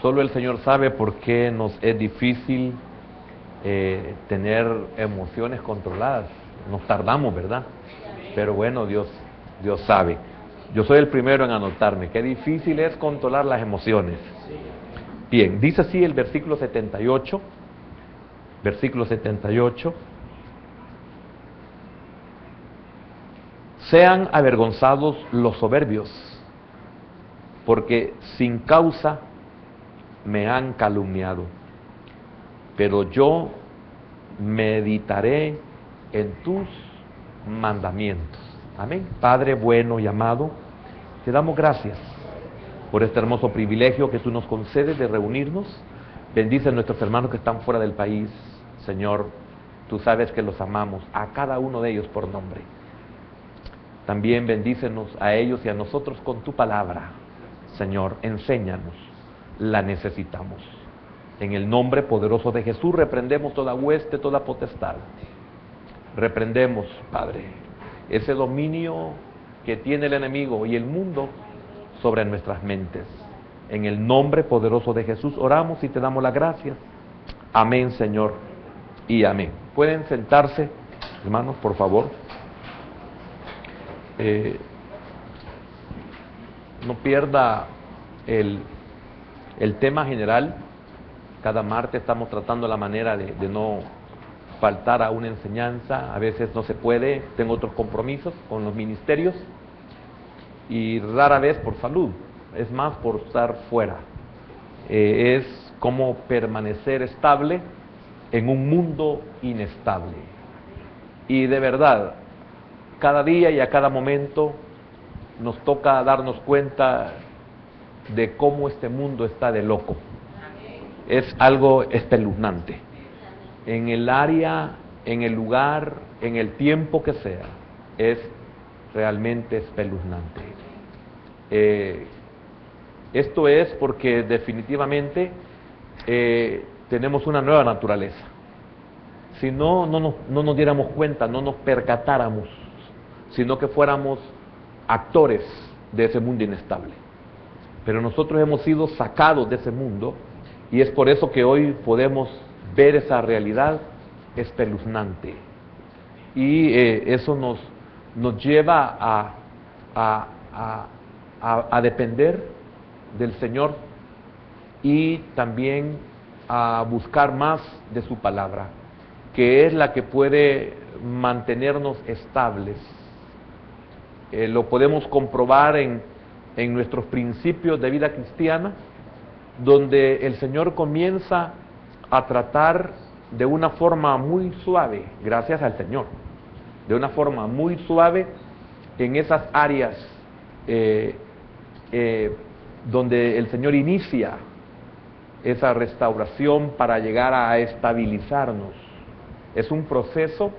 Solo el Señor sabe por qué nos es difícil tener emociones controladas. Nos tardamos, ¿verdad? Pero bueno, Dios sabe. Yo soy el primero en anotarme. Qué difícil es controlar las emociones. Bien, dice así el versículo 78. Versículo 78. Sean avergonzados los soberbios, porque sin causa me han calumniado. Pero yo meditaré en tus mandamientos. Amén. Padre bueno y amado, te damos gracias por este hermoso privilegio que tú nos concedes de reunirnos. Bendice a nuestros hermanos que están fuera del país. Señor, tú sabes que los amamos, a cada uno de ellos por nombre. También bendícenos a ellos y a nosotros con tu palabra. Señor, enséñanos, la necesitamos. En el nombre poderoso de Jesús reprendemos toda hueste, toda potestad. Reprendemos, Padre, ese dominio que tiene el enemigo y el mundo sobre nuestras mentes. En el nombre poderoso de Jesús oramos y te damos las gracias. Amén, Señor, y amén. Pueden sentarse, hermanos, por favor. No pierda el tema general. Cada martes estamos tratando la manera de no faltar a una enseñanza. A veces no se puede, tengo otros compromisos con los ministerios y rara vez por salud, es más por estar fuera. Es como permanecer estable en un mundo inestable. Y de verdad, cada día y a cada momento nos toca darnos cuenta de cómo este mundo está de loco. Es algo espeluznante. En el área, en el lugar, en el tiempo que sea, es realmente espeluznante. Esto es porque definitivamente tenemos una nueva naturaleza. Si no nos diéramos cuenta, no nos percatáramos, sino que fuéramos actores de ese mundo inestable. Pero nosotros hemos sido sacados de ese mundo y es por eso que hoy podemos ver esa realidad espeluznante. Y eso nos lleva a depender del Señor y también a buscar más de su palabra, que es la que puede mantenernos estables. Lo podemos comprobar en nuestros principios de vida cristiana, donde el Señor comienza a tratar de una forma muy suave, gracias al Señor, de una forma muy suave en esas áreas donde el Señor inicia esa restauración para llegar a estabilizarnos. Es un proceso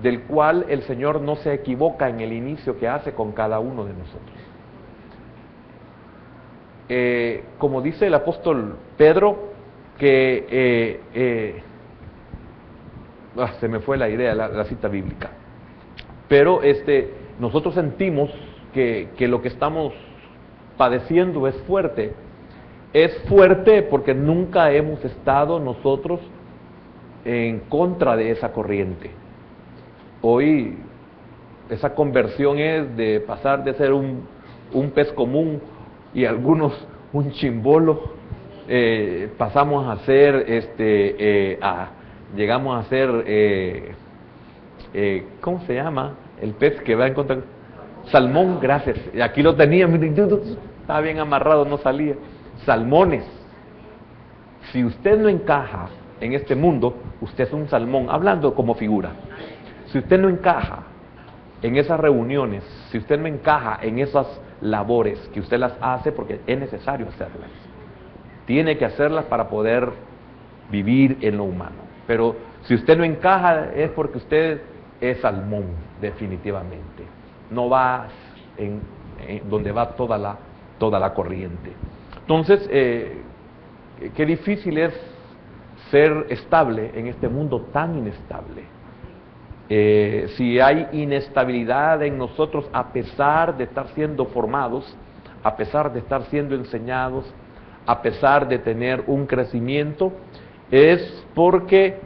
del cual el Señor no se equivoca en el inicio que hace con cada uno de nosotros. Como dice el apóstol Pedro, que se me fue la idea, la cita bíblica, pero nosotros sentimos que lo que estamos padeciendo es fuerte porque nunca hemos estado nosotros en contra de esa corriente. Hoy esa conversión es de pasar de ser un pez común y algunos un chimbolo, pasamos a ser llegamos a ser ¿cómo se llama? El pez que va en contra, salmón, gracias, aquí lo tenía, estaba bien amarrado, no salía. Salmones. Si usted no encaja en este mundo, usted es un salmón, hablando como figura. Si usted no encaja en esas reuniones, si usted no encaja en esas labores que usted las hace porque es necesario hacerlas, tiene que hacerlas para poder vivir en lo humano. Pero si usted no encaja es porque usted es salmón, definitivamente. No va en donde va toda la corriente. Entonces, qué difícil es ser estable en este mundo tan inestable. Si hay inestabilidad en nosotros, a pesar de estar siendo formados, a pesar de estar siendo enseñados, a pesar de tener un crecimiento, es porque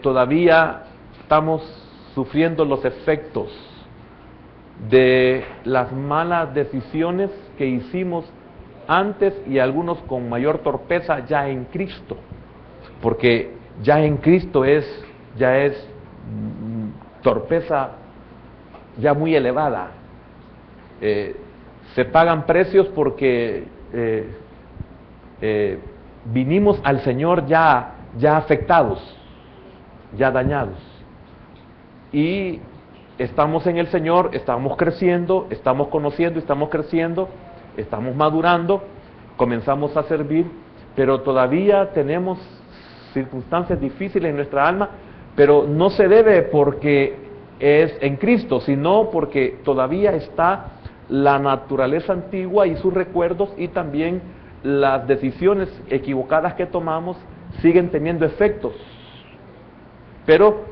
todavía estamos sufriendo los efectos de las malas decisiones que hicimos antes y algunos con mayor torpeza ya en Cristo, porque ya en Cristo ya es torpeza ya muy elevada. Se pagan precios porque vinimos al Señor ya afectados, ya dañados, y estamos en el Señor, estamos creciendo, estamos conociendo, estamos creciendo, estamos madurando, comenzamos a servir, pero todavía tenemos circunstancias difíciles en nuestra alma, pero no se debe porque es en Cristo, sino porque todavía está la naturaleza antigua y sus recuerdos, y también las decisiones equivocadas que tomamos siguen teniendo efectos. Pero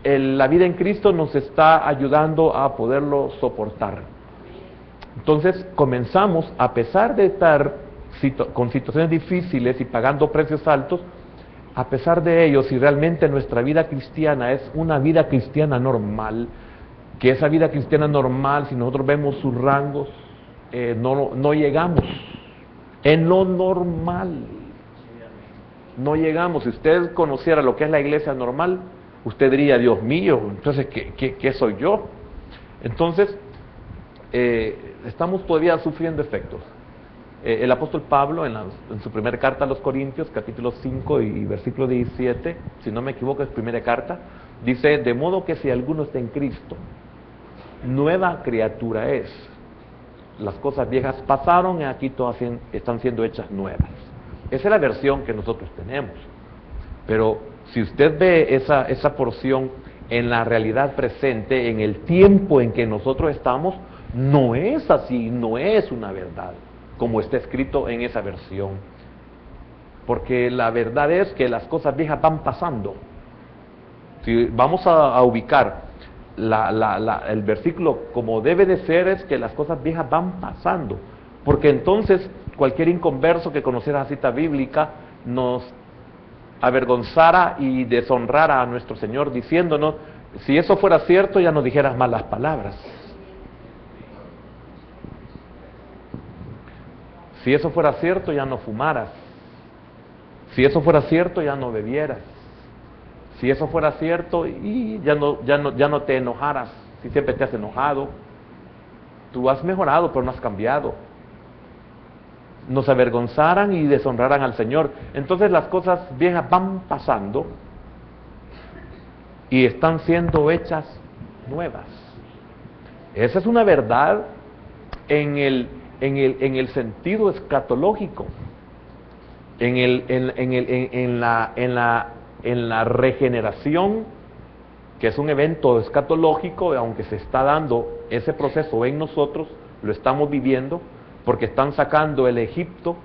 la vida en Cristo nos está ayudando a poderlo soportar. Entonces comenzamos, a pesar de estar con situaciones difíciles y pagando precios altos, a pesar de ello, si realmente nuestra vida cristiana es una vida cristiana normal, que esa vida cristiana normal, si nosotros vemos sus rangos, no llegamos en lo normal. No llegamos. Si usted conociera lo que es la iglesia normal, usted diría, Dios mío, entonces, ¿qué soy yo? Entonces, estamos todavía sufriendo efectos. El apóstol Pablo, en su primera carta a los Corintios, capítulo 5 y versículo 17, si no me equivoco es primera carta, dice, de modo que si alguno está en Cristo, nueva criatura es. Las cosas viejas pasaron y aquí todas están siendo hechas nuevas. Esa es la versión que nosotros tenemos. Pero si usted ve esa porción en la realidad presente, en el tiempo en que nosotros estamos, no es así, no es una verdad, como está escrito en esa versión. Porque la verdad es que las cosas viejas van pasando. Si vamos a ubicar el versículo como debe de ser, es que las cosas viejas van pasando. Porque entonces cualquier inconverso que conociera la cita bíblica nos avergonzara y deshonrara a nuestro Señor diciéndonos, si eso fuera cierto ya no dijeras malas palabras. Si eso fuera cierto ya no fumaras. Si eso fuera cierto ya no bebieras. Si eso fuera cierto y ya no te enojaras. Si siempre te has enojado. Tú has mejorado pero no has cambiado. Nos avergonzaran y deshonraran al Señor. Entonces las cosas viejas van pasando y están siendo hechas nuevas. Esa es una verdad en el sentido escatológico, en la regeneración, que es un evento escatológico, aunque se está dando ese proceso en nosotros, lo estamos viviendo, porque están sacando el Egipto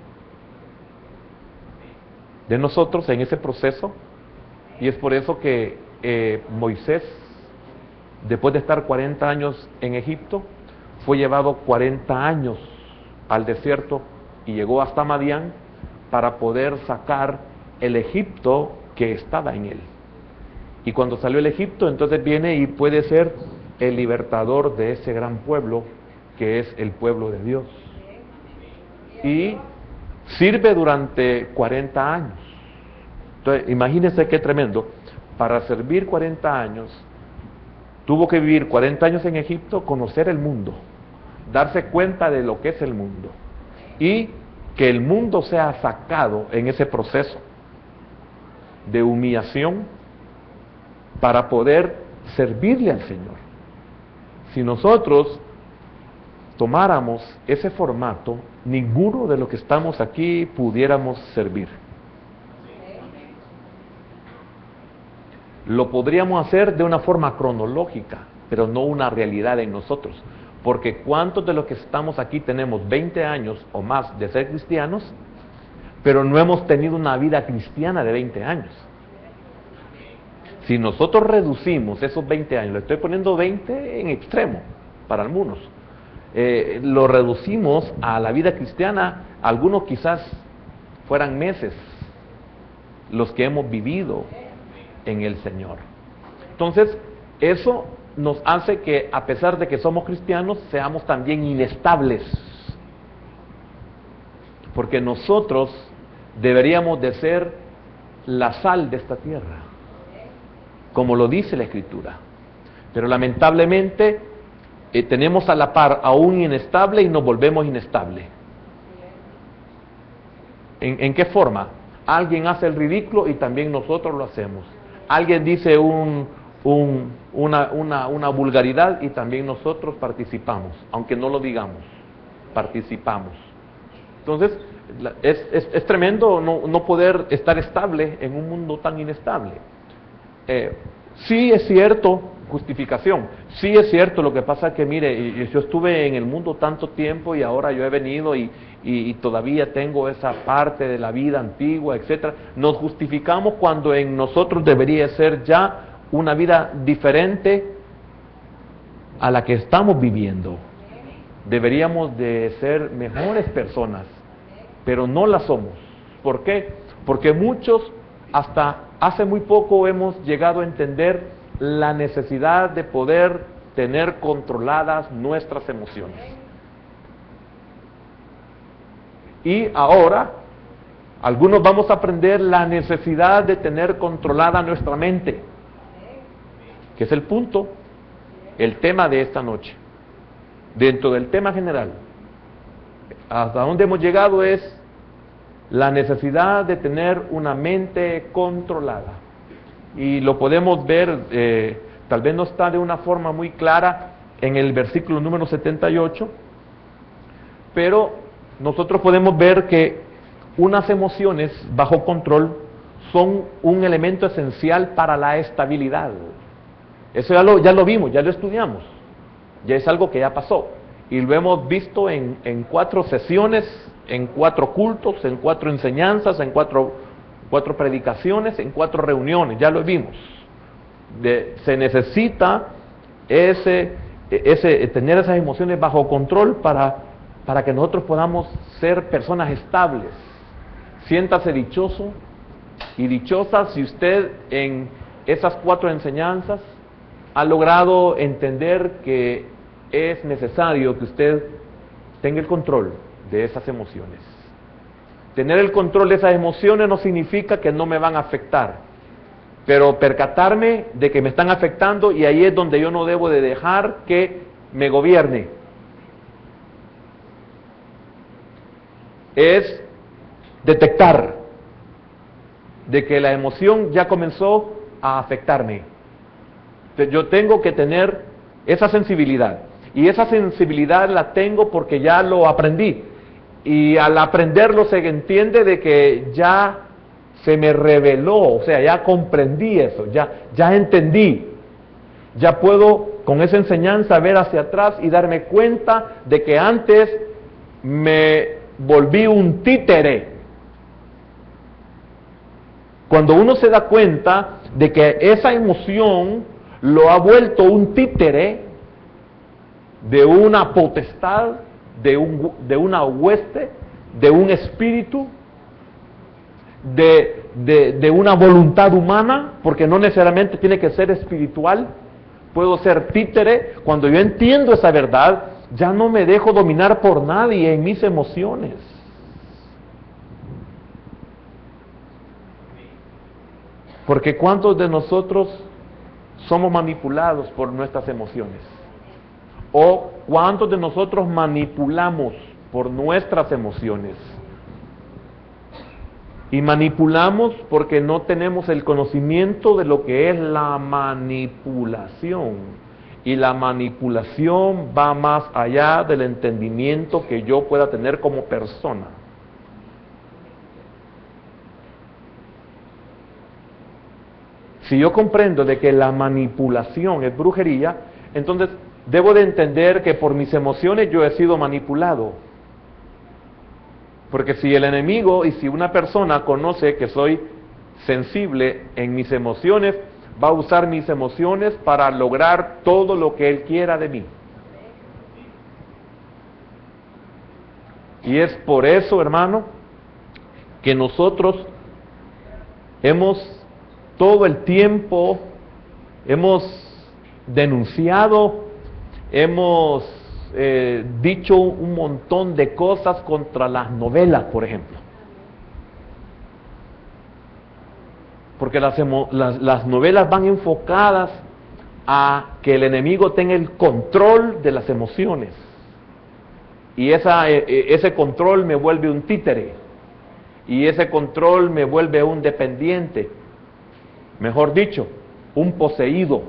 de nosotros en ese proceso, y es por eso que Moisés, después de estar 40 años en Egipto, fue llevado 40 años al desierto y llegó hasta Madián para poder sacar el Egipto que estaba en él. Y cuando salió el Egipto, entonces viene y puede ser el libertador de ese gran pueblo que es el pueblo de Dios. Y sirve durante 40 años. Entonces, imagínense qué tremendo. Para servir 40 años, tuvo que vivir 40 años en Egipto, conocer el mundo, darse cuenta de lo que es el mundo, y que el mundo sea sacado en ese proceso de humillación para poder servirle al Señor. Si nosotros tomáramos ese formato, ninguno de los que estamos aquí pudiéramos servir. Lo podríamos hacer de una forma cronológica, pero no una realidad en nosotros. Porque ¿cuántos de los que estamos aquí tenemos 20 años o más de ser cristianos, pero no hemos tenido una vida cristiana de 20 años? Si nosotros reducimos esos 20 años, le estoy poniendo 20 en extremo para algunos, lo reducimos a la vida cristiana, algunos quizás fueran meses los que hemos vivido en el Señor. Entonces, eso nos hace que, a pesar de que somos cristianos, seamos también inestables. Porque nosotros deberíamos de ser la sal de esta tierra, como lo dice la Escritura. Pero lamentablemente tenemos a la par a un inestable y nos volvemos inestables. ¿En qué forma? Alguien hace el ridículo y también nosotros lo hacemos. Alguien dice una vulgaridad y también nosotros participamos, aunque no lo digamos, participamos. Entonces, es tremendo no poder estar estable en un mundo tan inestable. Sí es cierto, justificación, sí es cierto, lo que pasa es que, mire, yo estuve en el mundo tanto tiempo y ahora yo he venido y todavía tengo esa parte de la vida antigua, etcétera. Nos justificamos cuando en nosotros debería ser ya una vida diferente a la que estamos viviendo. Deberíamos de ser mejores personas, pero no las somos. ¿Por qué? Porque muchos hasta hace muy poco hemos llegado a entender la necesidad de poder tener controladas nuestras emociones. Y ahora, algunos vamos a aprender la necesidad de tener controlada nuestra mente, que es el punto, el tema de esta noche. Dentro del tema general, hasta donde hemos llegado es la necesidad de tener una mente controlada. Y lo podemos ver, tal vez no está de una forma muy clara en el versículo número 78, pero nosotros podemos ver que unas emociones bajo control son un elemento esencial para la estabilidad. Eso ya lo vimos, ya lo estudiamos, ya es algo que ya pasó. Y lo hemos visto en 4 sesiones, en 4 cultos, en 4 enseñanzas, en 4 predicaciones, en 4 reuniones, ya lo vimos. Se necesita tener esas emociones bajo control para que nosotros podamos ser personas estables. Siéntase dichoso y dichosa si usted en esas 4 enseñanzas ha logrado entender que es necesario que usted tenga el control de esas emociones. Tener el control de esas emociones no significa que no me van a afectar, pero percatarme de que me están afectando, y ahí es donde yo no debo de dejar que me gobierne. Es detectar de que la emoción ya comenzó a afectarme. Yo tengo que tener esa sensibilidad, y esa sensibilidad la tengo porque ya lo aprendí, y al aprenderlo se entiende de que ya se me reveló, o sea, ya comprendí eso, ya entendí, ya puedo con esa enseñanza ver hacia atrás y darme cuenta de que antes me volví un títere. Cuando uno se da cuenta de que esa emoción lo ha vuelto un títere de una potestad, de una hueste, de un espíritu, de una voluntad humana, porque no necesariamente tiene que ser espiritual. Puedo ser títere. Cuando yo entiendo esa verdad, ya no me dejo dominar por nadie en mis emociones. Porque ¿cuántos de nosotros somos manipulados por nuestras emociones? ¿O cuántos de nosotros manipulamos por nuestras emociones? Y manipulamos porque no tenemos el conocimiento de lo que es la manipulación. Y la manipulación va más allá del entendimiento que yo pueda tener como persona. Si yo comprendo de que la manipulación es brujería, entonces debo de entender que por mis emociones yo he sido manipulado. Porque si el enemigo y si una persona conoce que soy sensible en mis emociones, va a usar mis emociones para lograr todo lo que él quiera de mí. Y es por eso, hermano, que nosotros todo el tiempo hemos denunciado, hemos dicho un montón de cosas contra las novelas, por ejemplo. Porque las novelas van enfocadas a que el enemigo tenga el control de las emociones. Y ese control me vuelve un títere. Y ese control me vuelve un dependiente. Mejor dicho, un poseído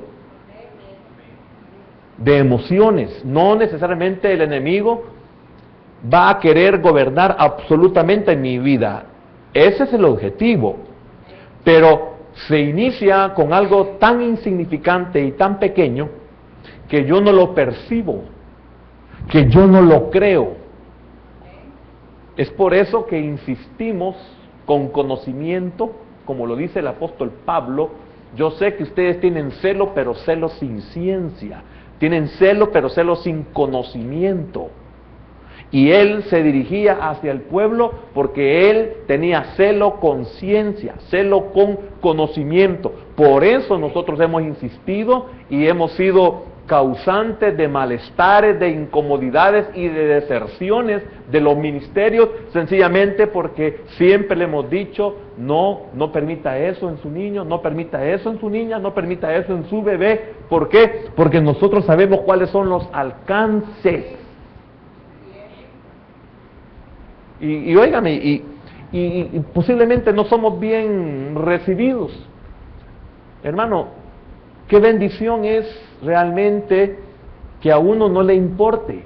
de emociones. No necesariamente el enemigo va a querer gobernar absolutamente en mi vida. Ese es el objetivo. Pero se inicia con algo tan insignificante y tan pequeño que yo no lo percibo, que yo no lo creo. Es por eso que insistimos con conocimiento, como lo dice el apóstol Pablo. Yo sé que ustedes tienen celo, pero celo sin ciencia. Tienen celo, pero celo sin conocimiento. Y él se dirigía hacia el pueblo porque él tenía celo con ciencia, celo con conocimiento. Por eso nosotros hemos insistido y hemos sido causantes de malestares, de incomodidades y de deserciones de los ministerios, sencillamente porque siempre le hemos dicho, no permita eso en su niño, no permita eso en su niña, no permita eso en su bebé. ¿Por qué? Porque nosotros sabemos cuáles son los alcances. Y óigame, y posiblemente no somos bien recibidos. Hermano, qué bendición es realmente que a uno no le importe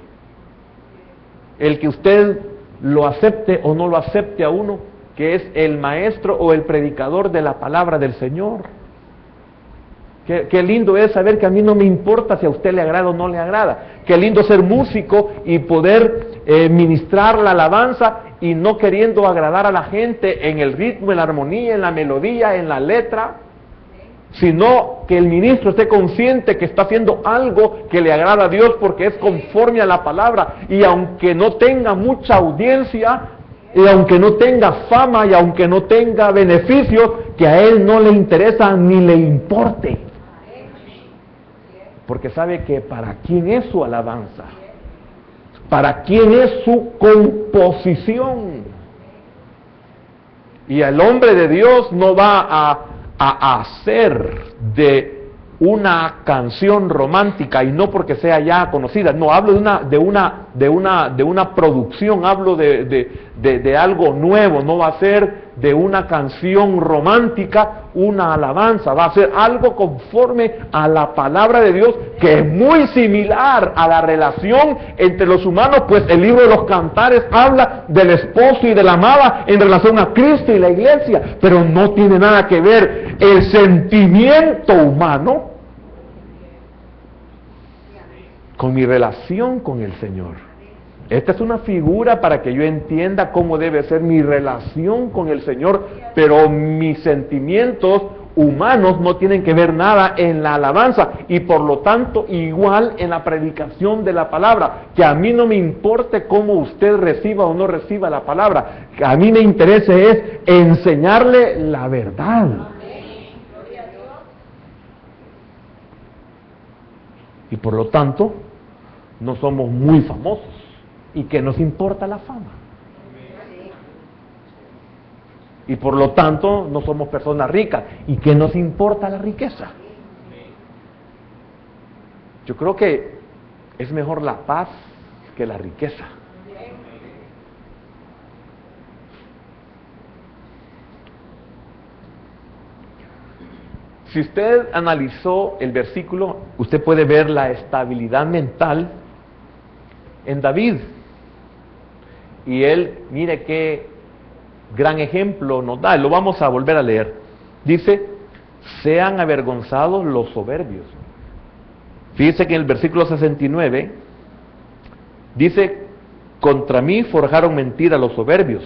el que usted lo acepte o no lo acepte a uno, que es el maestro o el predicador de la palabra del Señor. Qué lindo es saber que a mí no me importa si a usted le agrada o no le agrada. Qué lindo ser músico y poder ministrar la alabanza y no queriendo agradar a la gente en el ritmo, en la armonía, en la melodía, en la letra, sino que el ministro esté consciente que está haciendo algo que le agrada a Dios porque es conforme a la palabra. Y aunque no tenga mucha audiencia, y aunque no tenga fama, y aunque no tenga beneficios, que a él no le interesa ni le importe. Porque sabe que para quién es su alabanza, para quién es su composición. Y el hombre de Dios no va a hacer de una canción romántica, y no porque sea ya conocida, no, hablo de una producción, hablo de algo nuevo. No va a ser de una canción romántica una alabanza, va a ser algo conforme a la palabra de Dios, que es muy similar a la relación entre los humanos, pues el libro de los Cantares habla del esposo y de la amada en relación a Cristo y la iglesia, pero no tiene nada que ver el sentimiento humano con mi relación con el Señor. Esta es una figura para que yo entienda cómo debe ser mi relación con el Señor, pero mis sentimientos humanos no tienen que ver nada en la alabanza, y por lo tanto igual en la predicación de la palabra, que a mí no me importe cómo usted reciba o no reciba la palabra, que a mí me interesa es enseñarle la verdad. Y por lo tanto no somos muy famosos, y que nos importa la fama. Y por lo tanto no somos personas ricas, y que nos importa la riqueza. Yo creo que es mejor la paz que la riqueza. Si usted analizó el versículo, usted puede ver la estabilidad mental en David. Y él, mire qué gran ejemplo nos da. Lo vamos a volver a leer. Dice, sean avergonzados los soberbios. Fíjese que en el versículo 69 dice, contra mí forjaron mentira los soberbios,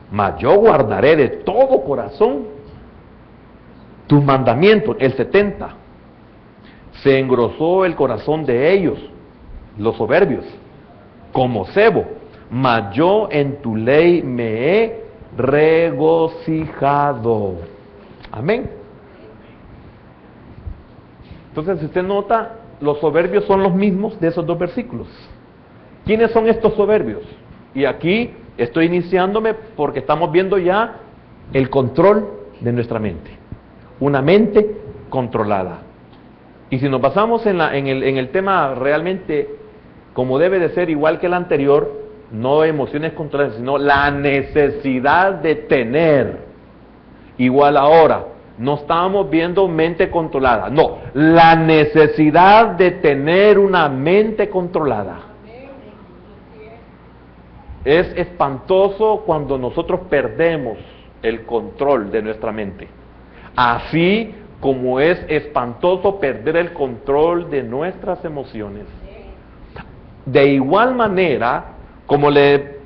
mas yo guardaré de todo corazón tus mandamientos. El 70, se engrosó el corazón de ellos, los soberbios, como cebo, mas yo en tu ley me he regocijado. Amén. Entonces, si usted nota, los soberbios son los mismos de esos dos versículos. ¿Quiénes son estos soberbios? Y aquí estoy iniciándome porque estamos viendo ya el control de nuestra mente. Una mente controlada. Y si nos basamos en el tema realmente como debe de ser, igual que el anterior, no emociones controladas, sino la necesidad de tener. Igual ahora, no estamos viendo mente controlada, no, la necesidad de tener una mente controlada. Es espantoso cuando nosotros perdemos el control de nuestra mente. Así como es espantoso perder el control de nuestras emociones. De igual manera, como le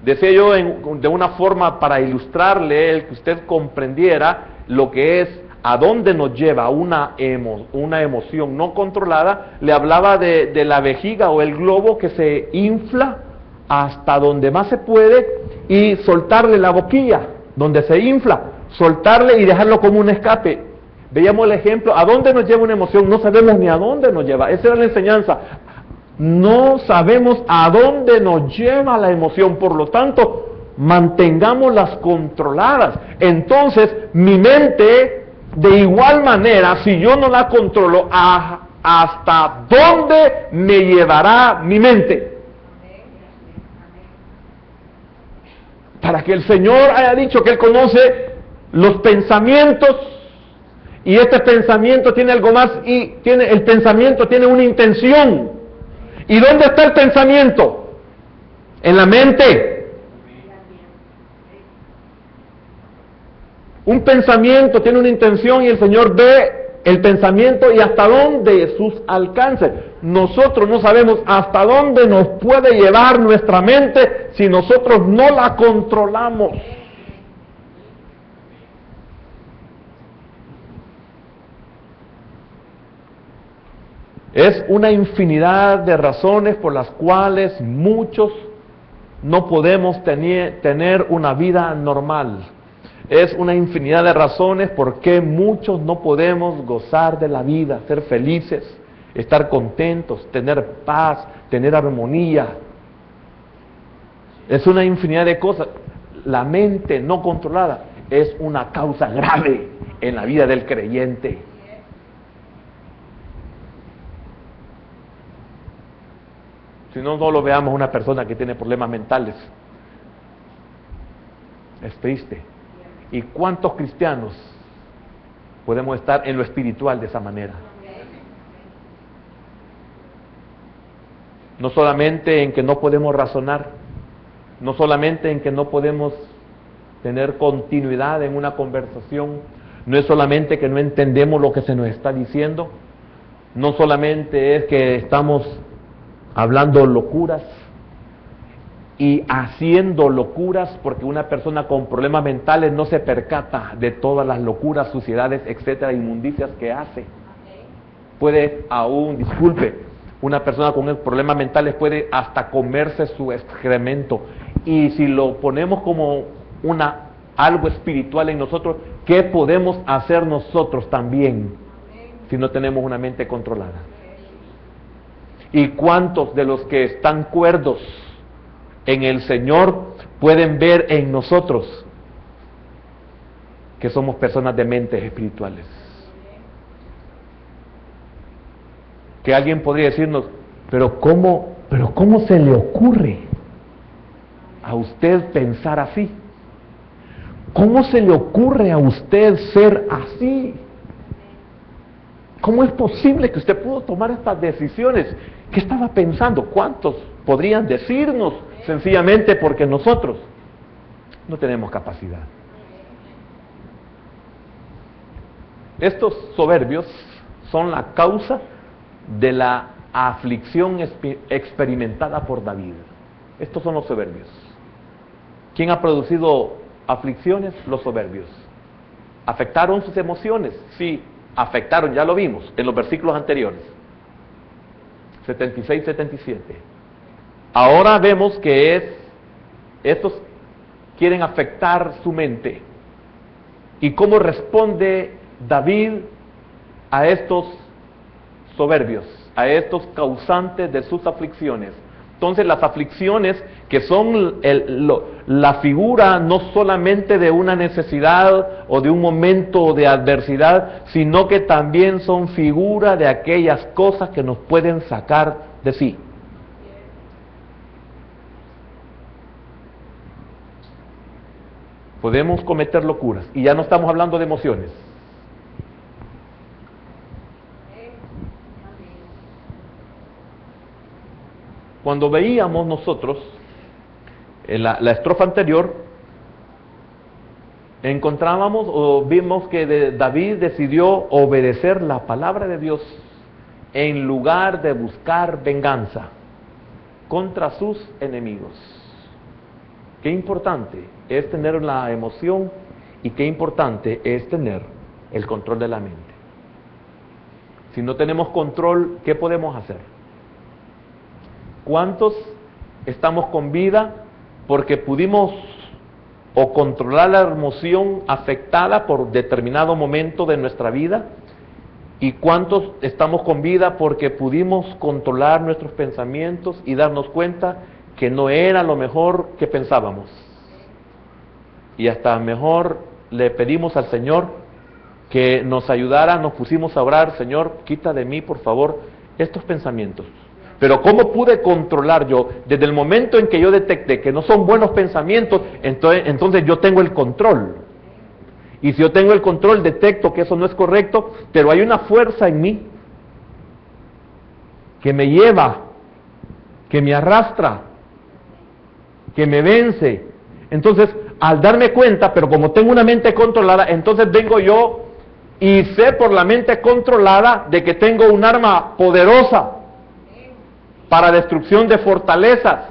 decía yo de una forma para ilustrarle, el que usted comprendiera lo que es, a dónde nos lleva una emoción no controlada, le hablaba de la vejiga o el globo que se infla hasta donde más se puede y soltarle la boquilla, donde se infla, soltarle y dejarlo como un escape. Veíamos el ejemplo, ¿a dónde nos lleva una emoción? No sabemos ni a dónde nos lleva. Esa era la enseñanza. No sabemos a dónde nos lleva la emoción, por lo tanto, mantengámoslas controladas. Entonces, mi mente, de igual manera, si yo no la controlo, ¿hasta dónde me llevará mi mente? Para que el Señor haya dicho que Él conoce los pensamientos, y este pensamiento tiene algo más, y el pensamiento tiene una intención. ¿Y dónde está el pensamiento? En la mente. Un pensamiento tiene una intención y el Señor ve el pensamiento y hasta dónde sus alcances. Nosotros no sabemos hasta dónde nos puede llevar nuestra mente si nosotros no la controlamos. Es una infinidad de razones por las cuales muchos no podemos tener una vida normal. Es una infinidad de razones por qué muchos no podemos gozar de la vida, ser felices, estar contentos, tener paz, tener armonía. Es una infinidad de cosas. La mente no controlada es una causa grave en la vida del creyente. Si no, no lo veamos una persona que tiene problemas mentales. Es triste. ¿Y cuántos cristianos podemos estar en lo espiritual de esa manera? No solamente en que no podemos razonar, no solamente en que no podemos tener continuidad en una conversación, no es solamente que no entendemos lo que se nos está diciendo, no solamente es que estamos hablando locuras y haciendo locuras, porque una persona con problemas mentales no se percata de todas las locuras, suciedades, etcétera, inmundicias que hace. Puede aún, una persona con problemas mentales puede hasta comerse su excremento. Y si lo ponemos como algo espiritual en nosotros, ¿qué podemos hacer nosotros también si no tenemos una mente controlada? ¿Y cuántos de los que están cuerdos en el Señor pueden ver en nosotros que somos personas de mentes espirituales? Que alguien podría decirnos, pero ¿cómo se le ocurre a usted pensar así? ¿Cómo se le ocurre a usted ser así? ¿Cómo es posible que usted pudo tomar estas decisiones? ¿Qué estaba pensando? ¿Cuántos podrían decirnos? Sencillamente porque nosotros no tenemos capacidad. Estos soberbios son la causa de la aflicción experimentada por David. Estos son los soberbios. ¿Quién ha producido aflicciones? Los soberbios. ¿Afectaron sus emociones? Sí, afectaron, ya lo vimos en los versículos anteriores. 76, 77. Ahora vemos que estos quieren afectar su mente. ¿Y cómo responde David a estos soberbios, a estos causantes de sus aflicciones? Entonces las aflicciones, que son la figura no solamente de una necesidad o de un momento de adversidad, sino que también son figura de aquellas cosas que nos pueden sacar de sí. Podemos cometer locuras, y ya no estamos hablando de emociones. Cuando veíamos nosotros en la estrofa anterior, encontrábamos o vimos que David decidió obedecer la palabra de Dios en lugar de buscar venganza contra sus enemigos. Qué importante es tener la emoción y qué importante es tener el control de la mente. Si no tenemos control, ¿qué podemos hacer? ¿Cuántos estamos con vida porque pudimos o controlar la emoción afectada por determinado momento de nuestra vida? ¿Y cuántos estamos con vida porque pudimos controlar nuestros pensamientos y darnos cuenta que no era lo mejor que pensábamos? Y hasta mejor le pedimos al Señor que nos ayudara, nos pusimos a orar: Señor, quita de mí, por favor, estos pensamientos. Pero ¿cómo pude controlar yo? Desde el momento en que yo detecté que no son buenos pensamientos, entonces yo tengo el control. Y si yo tengo el control, detecto que eso no es correcto, pero hay una fuerza en mí que me lleva, que me arrastra, que me vence. Entonces, al darme cuenta, pero como tengo una mente controlada, entonces vengo yo y sé por la mente controlada de que tengo un arma poderosa para destrucción de fortalezas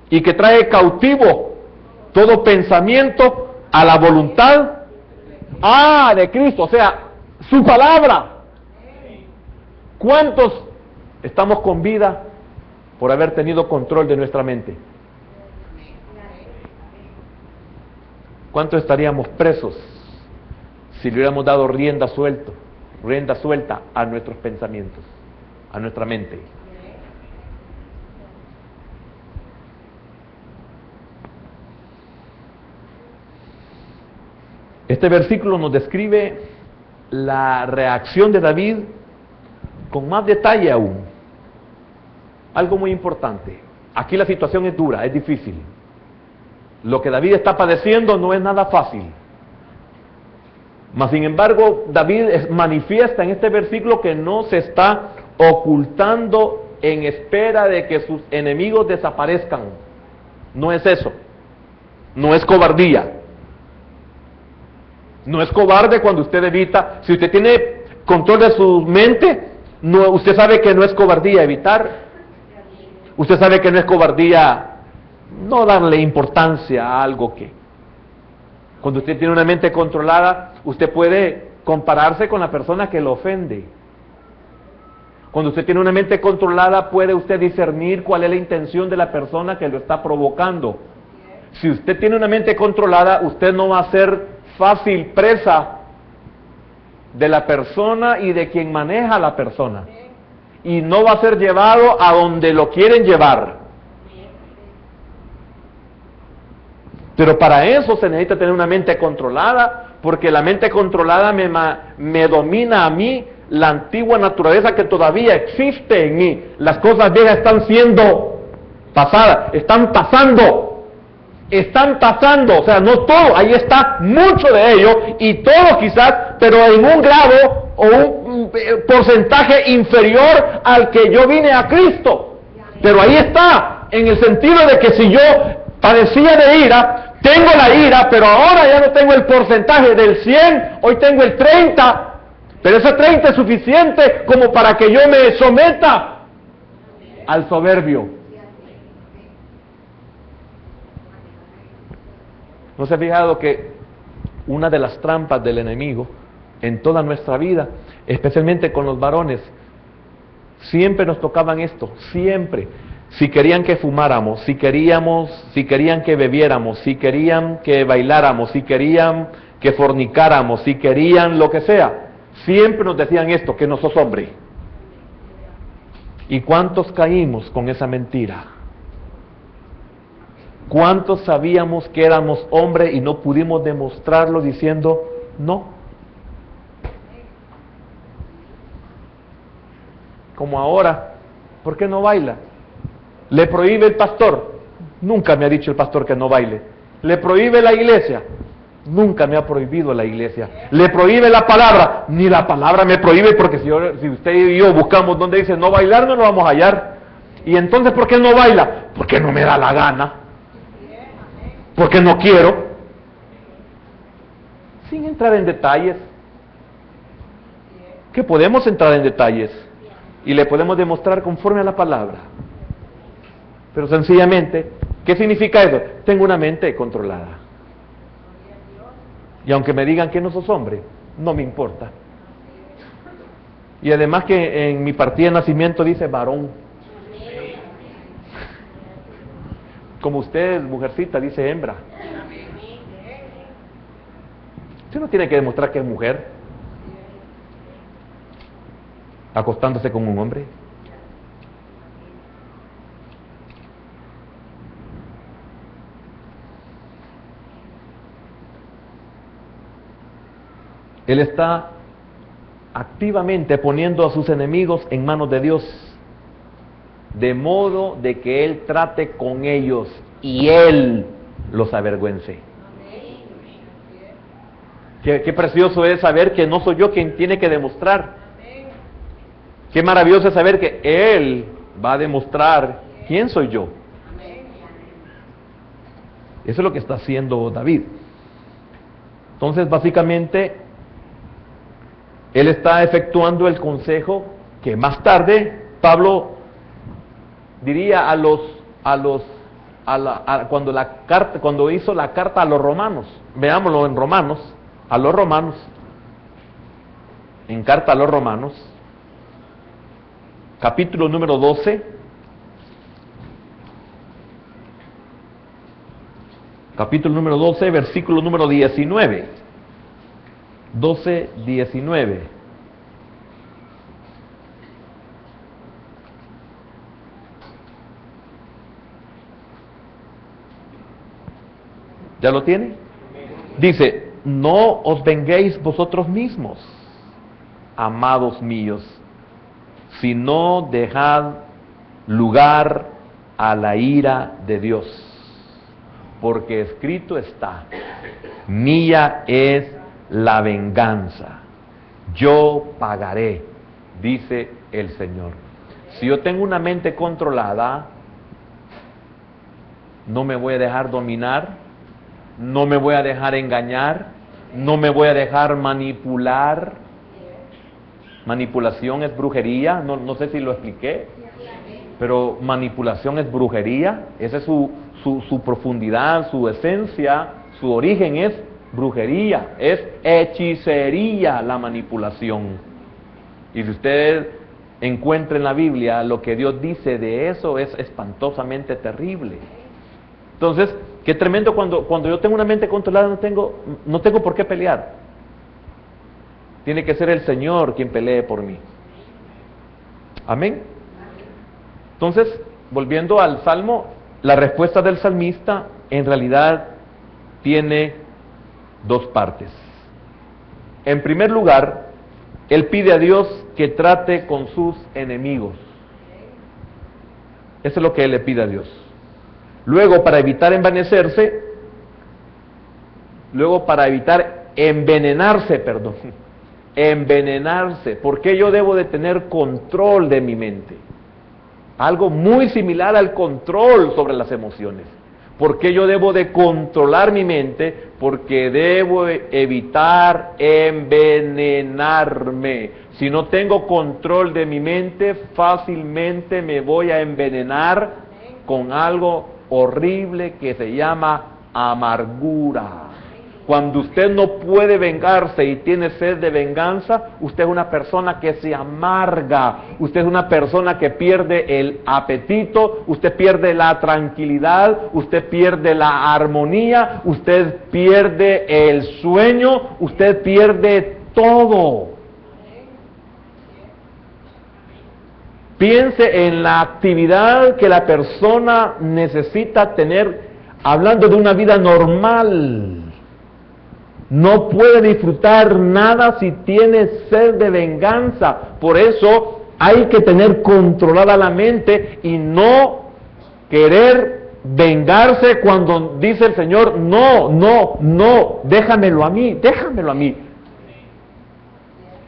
y que trae cautivo todo pensamiento a la voluntad de Cristo, o sea, su palabra. ¿Cuántos estamos con vida por haber tenido control de nuestra mente? ¿Cuántos estaríamos presos si le hubiéramos dado rienda suelta a nuestros pensamientos, a nuestra mente? Este versículo nos describe la reacción de David con más detalle aún. Algo muy importante. Aquí la situación es dura, es difícil. Lo que David está padeciendo no es nada fácil. Mas sin embargo, David manifiesta en este versículo que no se está ocultando en espera de que sus enemigos desaparezcan. No es eso. No es cobardía. No es cobarde cuando usted evita. Si usted tiene control de su mente, usted sabe que no es cobardía evitar. Usted sabe que no es cobardía no darle importancia a algo que... Cuando usted tiene una mente controlada, usted puede compararse con la persona que lo ofende. Cuando usted tiene una mente controlada, puede usted discernir cuál es la intención de la persona que lo está provocando. Si usted tiene una mente controlada, usted no va a ser fácil presa de la persona y de quien maneja a la persona. Y no va a ser llevado a donde lo quieren llevar. Pero para eso se necesita tener una mente controlada, porque la mente controlada me domina a mí la antigua naturaleza que todavía existe en mí. Las cosas viejas están siendo pasadas, están pasando, o sea, no todo, ahí está mucho de ello, y todo quizás, pero en un grado o un porcentaje inferior al que yo vine a Cristo. Pero ahí está, en el sentido de que si yo padecía de ira, tengo la ira, pero ahora ya no tengo el porcentaje del 100, hoy tengo el 30, pero ese 30 es suficiente como para que yo me someta al soberbio. ¿No se ha fijado que una de las trampas del enemigo en toda nuestra vida, especialmente con los varones, Siempre nos tocaban esto, siempre. Si querían que fumáramos, si querían que bebiéramos, si querían que bailáramos, si querían que fornicáramos, si querían lo que sea, siempre nos decían esto, que no sos hombre. ¿Y cuántos caímos con esa mentira? ¿Cuántos sabíamos que éramos hombres y no pudimos demostrarlo diciendo no? Como ahora, ¿por qué no baila? Le prohíbe el pastor. Nunca me ha dicho el pastor que no baile. Le prohíbe la iglesia. Nunca me ha prohibido la iglesia. Le prohíbe la palabra. Ni la palabra me prohíbe, porque si usted y yo buscamos donde dice no bailar, no lo vamos a hallar. Y entonces, ¿por qué no baila? Porque no me da la gana. Porque no quiero. Sin entrar en detalles. Que podemos entrar en detalles. Y le podemos demostrar conforme a la palabra. Pero sencillamente, ¿qué significa eso? Tengo una mente controlada. Y aunque me digan que no sos hombre, no me importa. Y además que en mi partida de nacimiento dice varón. Como usted, mujercita, dice hembra. Usted no tiene que demostrar que es mujer acostándose con un hombre. Él está activamente poniendo a sus enemigos en manos de Dios, de modo de que Él trate con ellos y Él los avergüence. Qué precioso es saber que no soy yo quien tiene que demostrar. Qué maravilloso es saber que Él va a demostrar quién soy yo. Eso es lo que está haciendo David. Entonces, básicamente, él está efectuando el consejo que más tarde Pablo diría cuando hizo la carta a los romanos. Veámoslo en Romanos, a los romanos, en carta a los romanos, capítulo número 12, capítulo número 12, versículo número 19. 12, 19. ¿Ya lo tiene? Dice, no os venguéis vosotros mismos, amados míos, sino dejad lugar a la ira de Dios, porque escrito está, mía es la venganza, yo pagaré, dice el Señor. Si yo tengo una mente controlada, no me voy a dejar dominar, no me voy a dejar engañar, no me voy a dejar manipular. Manipulación es brujería, no sé si lo expliqué, pero manipulación es brujería, esa es su profundidad, su esencia, su origen es brujería, es hechicería la manipulación. Y si usted encuentra en la Biblia lo que Dios dice de eso, es espantosamente terrible. Entonces, qué tremendo cuando yo tengo una mente controlada, no tengo por qué pelear. Tiene que ser el Señor quien pelee por mí. Amén. Entonces, volviendo al Salmo, la respuesta del salmista en realidad tiene dos partes. En primer lugar, él pide a Dios que trate con sus enemigos. Eso es lo que él le pide a Dios. Luego, para evitar envenenarse, ¿por qué yo debo de tener control de mi mente? Algo muy similar al control sobre las emociones. ¿Por qué yo debo de controlar mi mente? Porque debo evitar envenenarme. Si no tengo control de mi mente, fácilmente me voy a envenenar con algo horrible que se llama amargura. Cuando usted no puede vengarse y tiene sed de venganza, usted es una persona que se amarga, usted es una persona que pierde el apetito, usted pierde la tranquilidad, usted pierde la armonía, usted pierde el sueño, usted pierde todo. Piense en la actividad que la persona necesita tener, hablando de una vida normal. No puede disfrutar nada si tiene sed de venganza. Por eso hay que tener controlada la mente y no querer vengarse cuando dice el Señor, no, déjamelo a mí.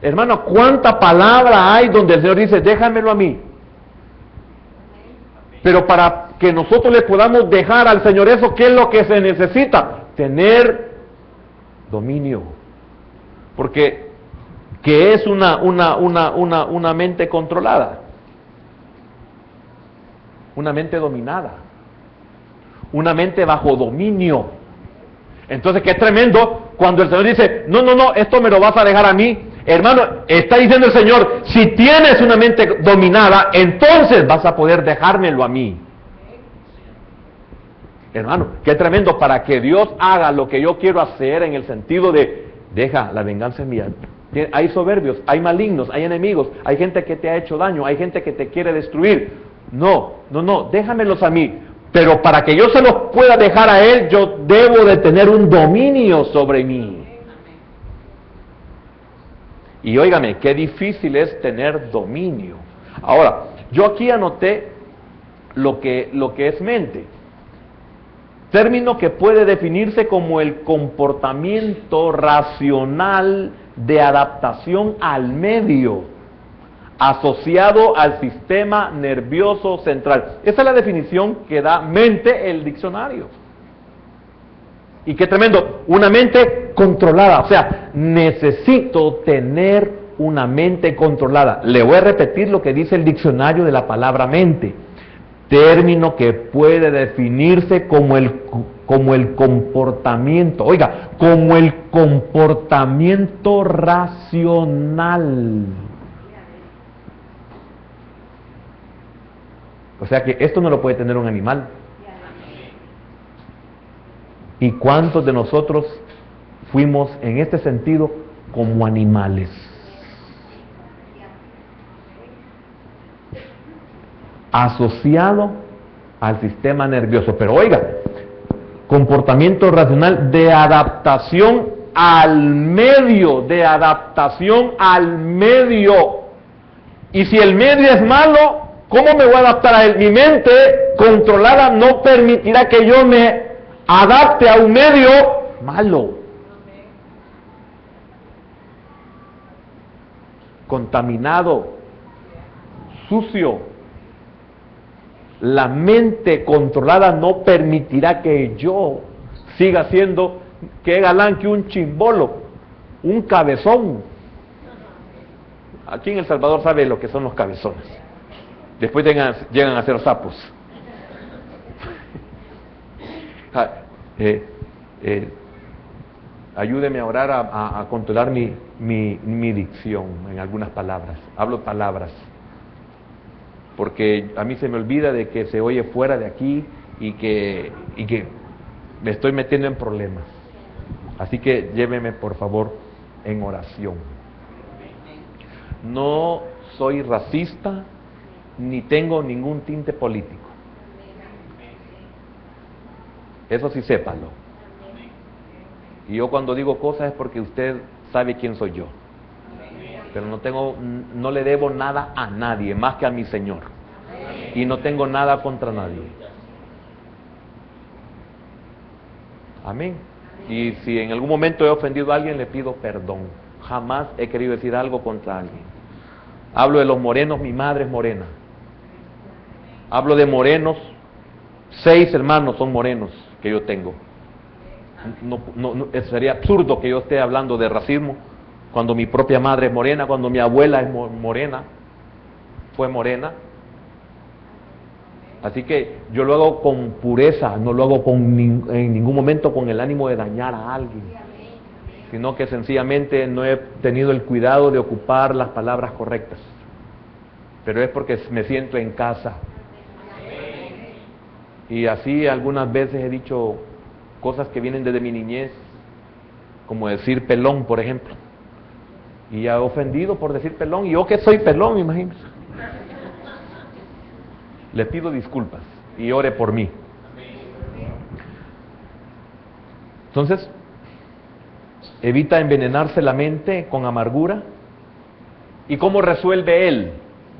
Hermano, ¿cuánta palabra hay donde el Señor dice, déjamelo a mí? Pero para que nosotros le podamos dejar al Señor eso, ¿qué es lo que se necesita? Tener dominio. Porque, ¿qué es una mente controlada? Una mente dominada. Una mente bajo dominio. Entonces, qué tremendo cuando el Señor dice, no, esto me lo vas a dejar a mí. Hermano, está diciendo el Señor, si tienes una mente dominada, entonces vas a poder dejármelo a mí. Hermano, qué tremendo, para que Dios haga lo que yo quiero hacer en el sentido de, deja, la venganza es mía. Hay soberbios, hay malignos, hay enemigos, hay gente que te ha hecho daño, hay gente que te quiere destruir. No, déjamelos a mí. Pero para que yo se los pueda dejar a Él, yo debo de tener un dominio sobre mí. Y óigame, qué difícil es tener dominio. Ahora, yo aquí anoté lo que es mente. Término que puede definirse como el comportamiento racional de adaptación al medio, asociado al sistema nervioso central. Esa es la definición que da mente el diccionario. Y qué tremendo, una mente controlada, o sea, necesito tener una mente controlada. Le voy a repetir lo que dice el diccionario de la palabra mente. Término que puede definirse como el comportamiento, oiga, como el comportamiento racional. O sea que esto no lo puede tener un animal. ¿Y cuántos de nosotros fuimos en este sentido como animales? Asociado al sistema nervioso. Pero oiga, comportamiento racional de adaptación al medio, Y si el medio es malo, ¿cómo me voy a adaptar a él? Mi mente controlada no permitirá que yo me adapte a un medio malo, contaminado, sucio. La mente controlada no permitirá que yo siga siendo, que galán, que un chimbolo, un cabezón. Aquí en El Salvador sabe lo que son los cabezones. Después llegan a ser sapos. Ayúdeme a orar a controlar mi dicción en algunas palabras. Hablo palabras. Porque a mí se me olvida de que se oye fuera de aquí y que me estoy metiendo en problemas. Así que lléveme por favor en oración. No soy racista ni tengo ningún tinte político. Eso sí, sépalo. Y yo cuando digo cosas es porque usted sabe quién soy yo. Pero no le debo nada a nadie más que a mi Señor. Y no tengo nada contra nadie. Amén. Y si en algún momento he ofendido a alguien, le pido perdón. Jamás he querido decir algo contra alguien. Hablo de los morenos, mi madre es morena. Hablo de morenos, 6 hermanos son morenos que yo tengo. Sería absurdo que yo esté hablando de racismo cuando mi propia madre es morena, cuando mi abuela es morena, fue morena. Así que yo lo hago con pureza, no lo hago en ningún momento con el ánimo de dañar a alguien, sino que sencillamente no he tenido el cuidado de ocupar las palabras correctas. Pero es porque me siento en casa. Y así algunas veces he dicho cosas que vienen desde mi niñez, como decir pelón, por ejemplo. Y he ofendido por decir pelón, y yo que soy pelón, imagínense. Le pido disculpas y ore por mí. Entonces, evita envenenarse la mente con amargura. ¿Y cómo resuelve él,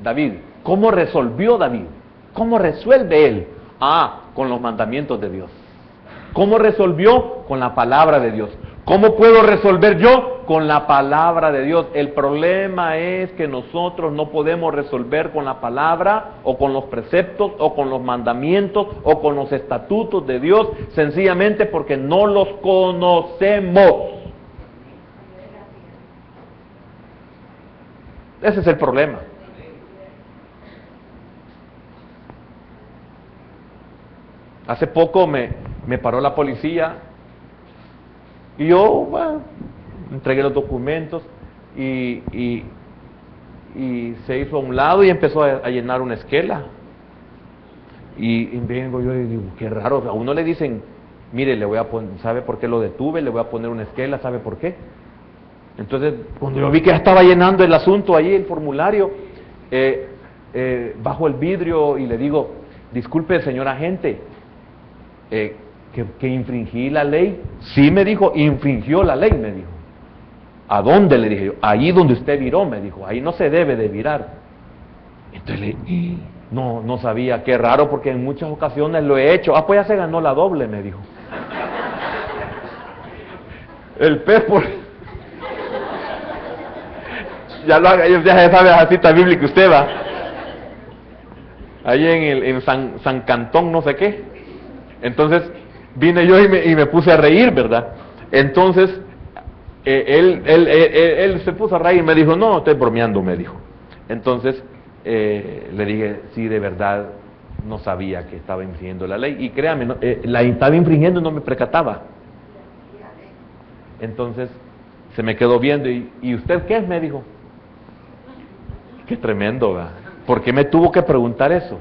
David? ¿Cómo resolvió David? ¿Cómo resuelve él? Con los mandamientos de Dios. ¿Cómo resolvió? Con la palabra de Dios. ¿Cómo puedo resolver yo? Con la palabra de Dios. El problema es que nosotros no podemos resolver con la palabra, o con los preceptos, o con los mandamientos, o con los estatutos de Dios, sencillamente porque no los conocemos. Ese es el problema. Hace poco me paró la policía y yo, bueno, entregué los documentos y se hizo a un lado y empezó a llenar una esquela. Y vengo yo y digo, qué raro, a uno le dicen, mire, le voy a poner, ¿sabe por qué lo detuve? Le voy a poner una esquela, ¿sabe por qué? Entonces, cuando yo vi que ya estaba llenando el asunto ahí, el formulario, bajo el vidrio y le digo, disculpe, señor agente, que infringí la ley. Sí, me dijo, infringió la ley, me dijo. ¿A dónde? Le dije yo. Ahí donde usted viró, me dijo. Ahí no se debe de virar. Entonces no sabía, qué raro, porque en muchas ocasiones lo he hecho. Pues ya se ganó la doble, me dijo. El pez por... ya se sabe la cita bíblica, usted va. Ahí en San Cantón, no sé qué. Entonces vine yo y me puse a reír, ¿verdad? Entonces él se puso a reír y me dijo, no, estoy bromeando, me dijo. Entonces le dije, sí, de verdad no sabía que estaba infringiendo la ley. Y créame, la estaba infringiendo y no me percataba. Entonces se me quedó viendo y ¿usted qué es? Me dijo. Qué tremendo, ¿verdad? ¿Por qué me tuvo que preguntar eso?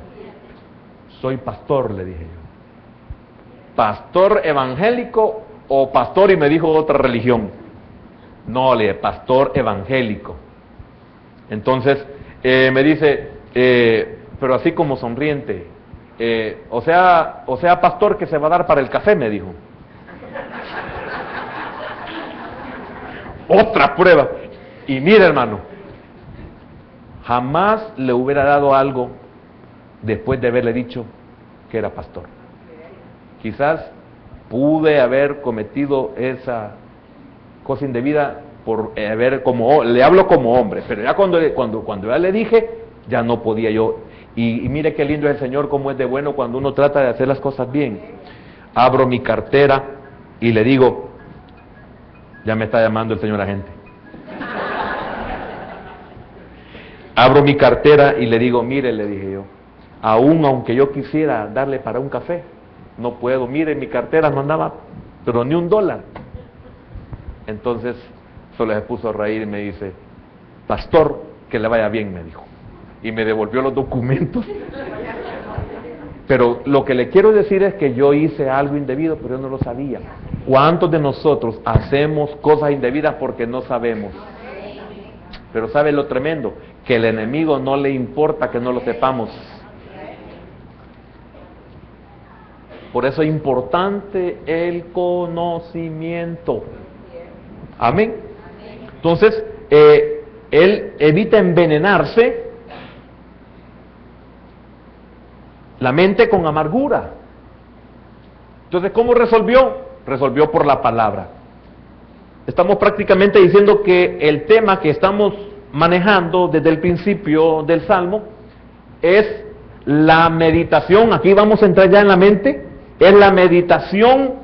Soy pastor, le dije yo. ¿Pastor evangélico o pastor? Y me dijo otra religión. No, le dije, pastor evangélico. Entonces me dice, pero así como sonriente, o sea, pastor, que se va a dar para el café, me dijo. Otra prueba. Y mire, hermano, jamás le hubiera dado algo después de haberle dicho que era pastor. Quizás pude haber cometido esa cosa indebida por haber, le hablo como hombre, pero ya cuando ya le dije, ya no podía yo. Y mire qué lindo es el Señor, cómo es de bueno cuando uno trata de hacer las cosas bien. Abro mi cartera y le digo, ya me está llamando el señor agente. Abro mi cartera y le digo, mire, le dije yo, aunque yo quisiera darle para un café, no puedo. Mire, mi cartera no andaba, pero ni $1. Entonces solo se puso a reír y me dice, pastor, que le vaya bien, me dijo. Y me devolvió los documentos. Pero lo que le quiero decir es que yo hice algo indebido, pero yo no lo sabía. ¿Cuántos de nosotros hacemos cosas indebidas porque no sabemos? Pero ¿sabe lo tremendo? Que al enemigo no le importa que no lo sepamos. Por eso es importante el conocimiento. Amén. Entonces, él evita envenenarse la mente con amargura. Entonces, ¿cómo resolvió? Resolvió por la palabra. Estamos prácticamente diciendo que el tema que estamos manejando desde el principio del Salmo es la meditación. Aquí vamos a entrar ya en la mente. Es la meditación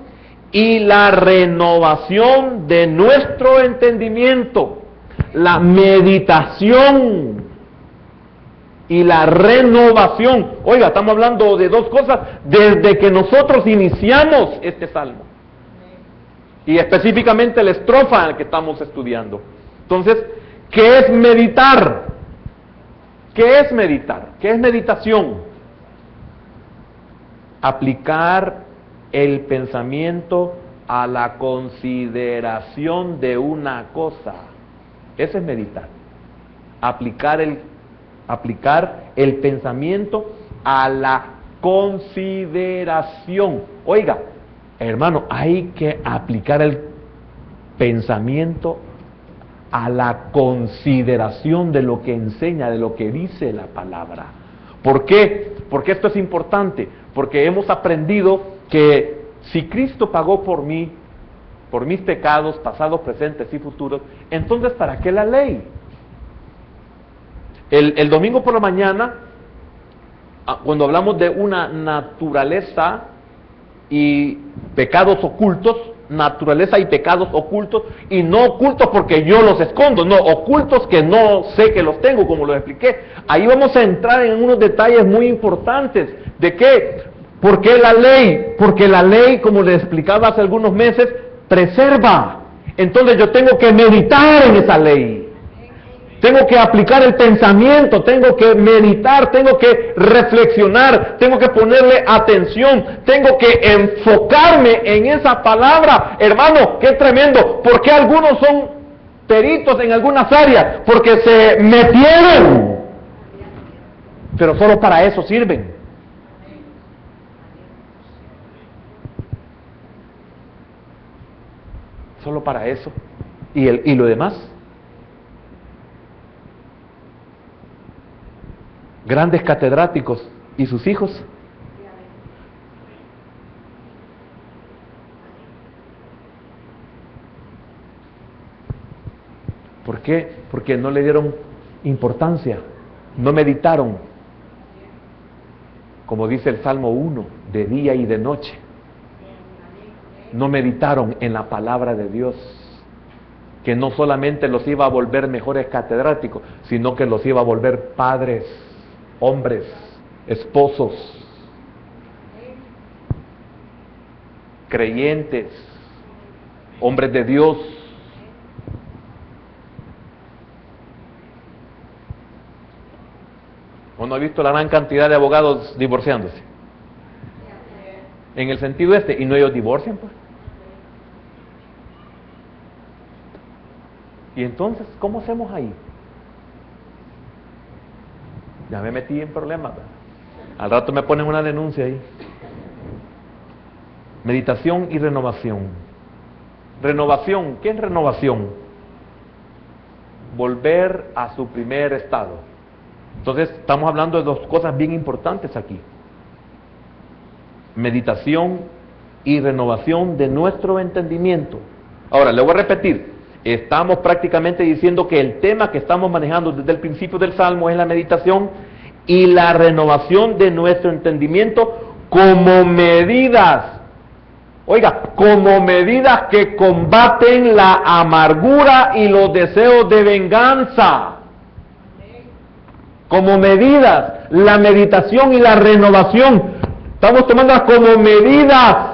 y la renovación de nuestro entendimiento. La meditación y la renovación. Oiga, estamos hablando de dos cosas desde que nosotros iniciamos este salmo. Y específicamente la estrofa en la que estamos estudiando. Entonces, ¿qué es meditar? ¿Qué es meditar? ¿Qué es meditación? Aplicar el pensamiento a la consideración de una cosa. Eso es meditar. Aplicar el pensamiento a la consideración. Oiga, hermano, hay que aplicar el pensamiento a la consideración de lo que enseña, de lo que dice la palabra. ¿Por qué? Porque esto es importante, porque hemos aprendido que si Cristo pagó por mí, por mis pecados pasados, presentes y futuros, entonces ¿para qué la ley? El domingo por la mañana, cuando hablamos de una naturaleza y pecados ocultos, naturaleza y pecados ocultos, y no ocultos porque yo los escondo, no, ocultos que no sé que los tengo, como lo expliqué. Ahí vamos a entrar en unos detalles muy importantes. ¿De qué? ¿Por qué la ley? Porque la ley, como les explicaba hace algunos meses, preserva. Entonces yo tengo que meditar en esa ley. Tengo que aplicar el pensamiento, tengo que meditar, tengo que reflexionar, tengo que ponerle atención, tengo que enfocarme en esa palabra. Hermano, qué tremendo. ¿Por qué algunos son peritos en algunas áreas? Porque se metieron. Pero solo para eso sirven. Solo para eso. ¿Y lo demás? Grandes catedráticos y sus hijos. ¿Por qué? Porque no le dieron importancia, no meditaron, como dice el Salmo 1, de día y de noche. No meditaron en la palabra de Dios, que no solamente los iba a volver mejores catedráticos, sino que los iba a volver padres, hombres, esposos, creyentes, hombres de Dios. ¿O no ha visto la gran cantidad de abogados divorciándose? En el sentido y no ellos divorcian, pues. Y entonces, ¿cómo hacemos ahí? Ya me metí en problemas, ¿verdad? Al rato me ponen una denuncia ahí. Meditación y renovación. Renovación, ¿qué es renovación? Volver a su primer estado. Entonces, estamos hablando de dos cosas bien importantes aquí. Meditación y renovación de nuestro entendimiento. Ahora, le voy a repetir. Estamos prácticamente diciendo que el tema que estamos manejando desde el principio del Salmo es la meditación y la renovación de nuestro entendimiento como medidas. Oiga, como medidas que combaten la amargura y los deseos de venganza. Como medidas, la meditación y la renovación. Estamos tomándolas como medidas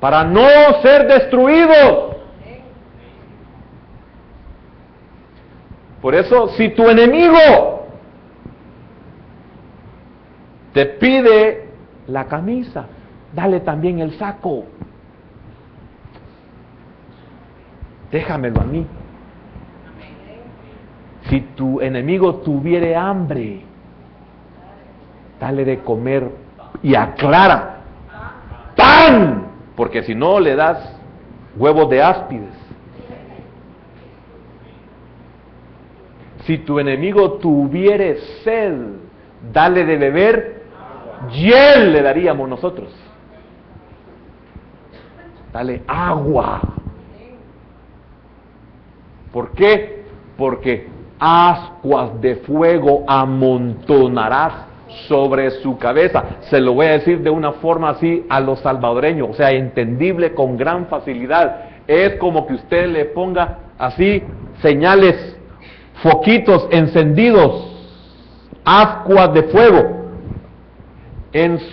para no ser destruidos. Por eso, si tu enemigo te pide la camisa, dale también el saco. Déjamelo a mí. Si tu enemigo tuviere hambre, dale de comer y aclara. ¡Pan! Porque si no le das huevos de áspides. Si tu enemigo tuviere sed, dale de beber, hiel le daríamos nosotros. Dale agua. ¿Por qué? Porque ascuas de fuego amontonarás sobre su cabeza. Se lo voy a decir de una forma así a los salvadoreños, o sea, entendible con gran facilidad. Es como que usted le ponga así señales foquitos encendidos, ascuas de fuego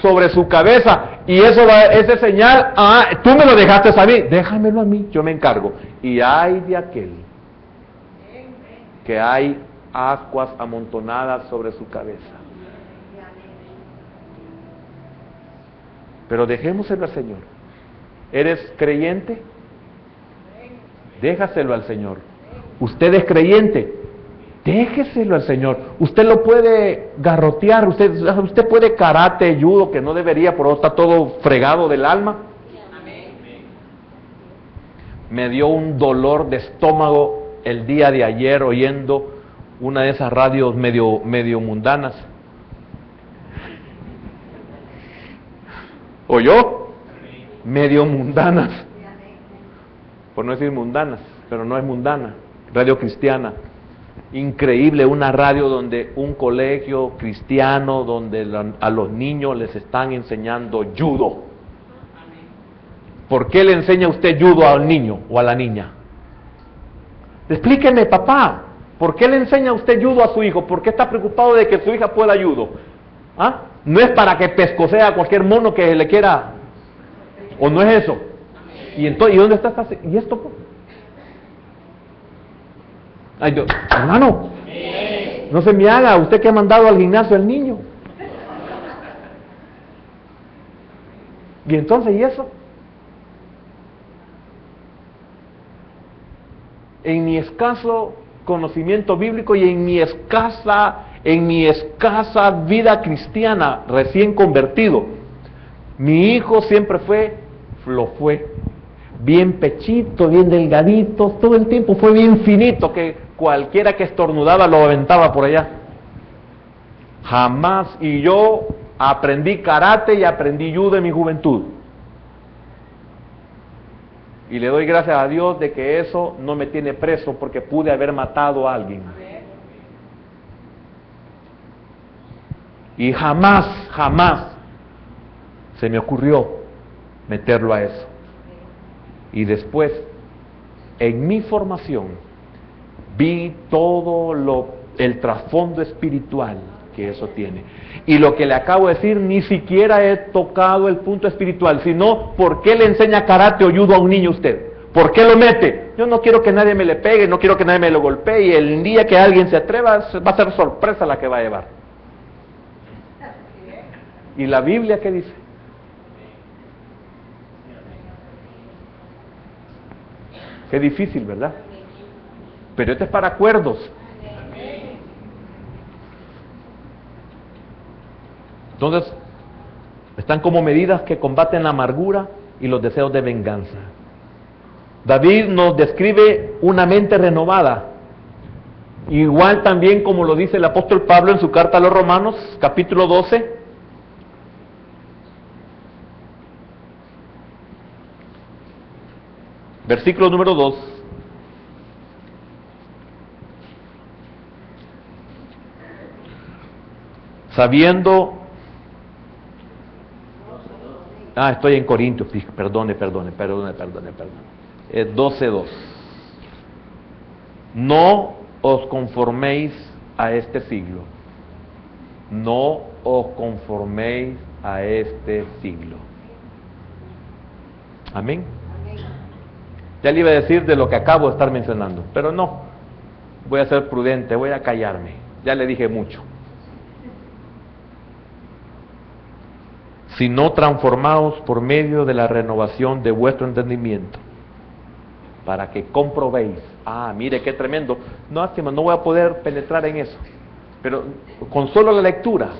sobre su cabeza, y eso ese señal, tú me lo dejaste a mí, déjamelo a mí, yo me encargo. Y hay de aquel que hay ascuas amontonadas sobre su cabeza. Pero dejémoselo al Señor. ¿Eres creyente? Déjaselo al Señor. ¿Usted es creyente? Déjeselo al Señor. Usted lo puede garrotear, usted puede karate, judo, que no debería, pero está todo fregado del alma. Me dio un dolor de estómago el día de ayer oyendo una de esas radios medio mundanas. ¿Oyó? Medio mundanas. Por no decir mundanas, pero no es mundana. Radio cristiana. Increíble, una radio donde un colegio cristiano, donde a los niños les están enseñando judo. ¿Por qué le enseña usted judo al niño o a la niña? Explíqueme, papá, ¿por qué le enseña usted judo a su hijo? ¿Por qué está preocupado de que su hija pueda judo? ¿Ah? No es para que pescosea a cualquier mono que le quiera, o no es eso. Y entonces, ¿y dónde está esta? ¿Y esto? Ay, Dios, hermano, no se me haga, usted que ha mandado al gimnasio al niño. Y entonces, ¿y eso? En mi escaso conocimiento bíblico y en mi escasa vida cristiana, recién convertido, mi hijo siempre fue bien pechito, bien delgadito, todo el tiempo fue bien finito, que cualquiera que estornudaba lo aventaba por allá. Jamás, y yo aprendí karate y aprendí judo en mi juventud. Y le doy gracias a Dios de que eso no me tiene preso, porque pude haber matado a alguien. Y jamás se me ocurrió meterlo a eso. Y después, en mi formación, vi todo el trasfondo espiritual que eso tiene. Y lo que le acabo de decir, ni siquiera he tocado el punto espiritual, sino ¿por qué le enseña karate o judo a un niño usted? ¿Por qué lo mete? Yo no quiero que nadie me le pegue, no quiero que nadie me lo golpee, y el día que alguien se atreva, va a ser sorpresa la que va a llevar. ¿Y la Biblia qué dice? Qué difícil, ¿verdad? Pero esto es para acuerdos. Entonces, están como medidas que combaten la amargura y los deseos de venganza. David nos describe una mente renovada, igual también como lo dice el apóstol Pablo en su carta a los Romanos, capítulo 12. Versículo número 2. Sabiendo... estoy en Corintios, perdone. 12:2. No os conforméis a este siglo. No os conforméis a este siglo. Amén. Ya le iba a decir de lo que acabo de estar mencionando, pero no. Voy a ser prudente, voy a callarme. Ya le dije mucho. Sino transformaos por medio de la renovación de vuestro entendimiento, para que comprobéis. Mire qué tremendo. No voy a poder penetrar en eso, pero con solo la lectura,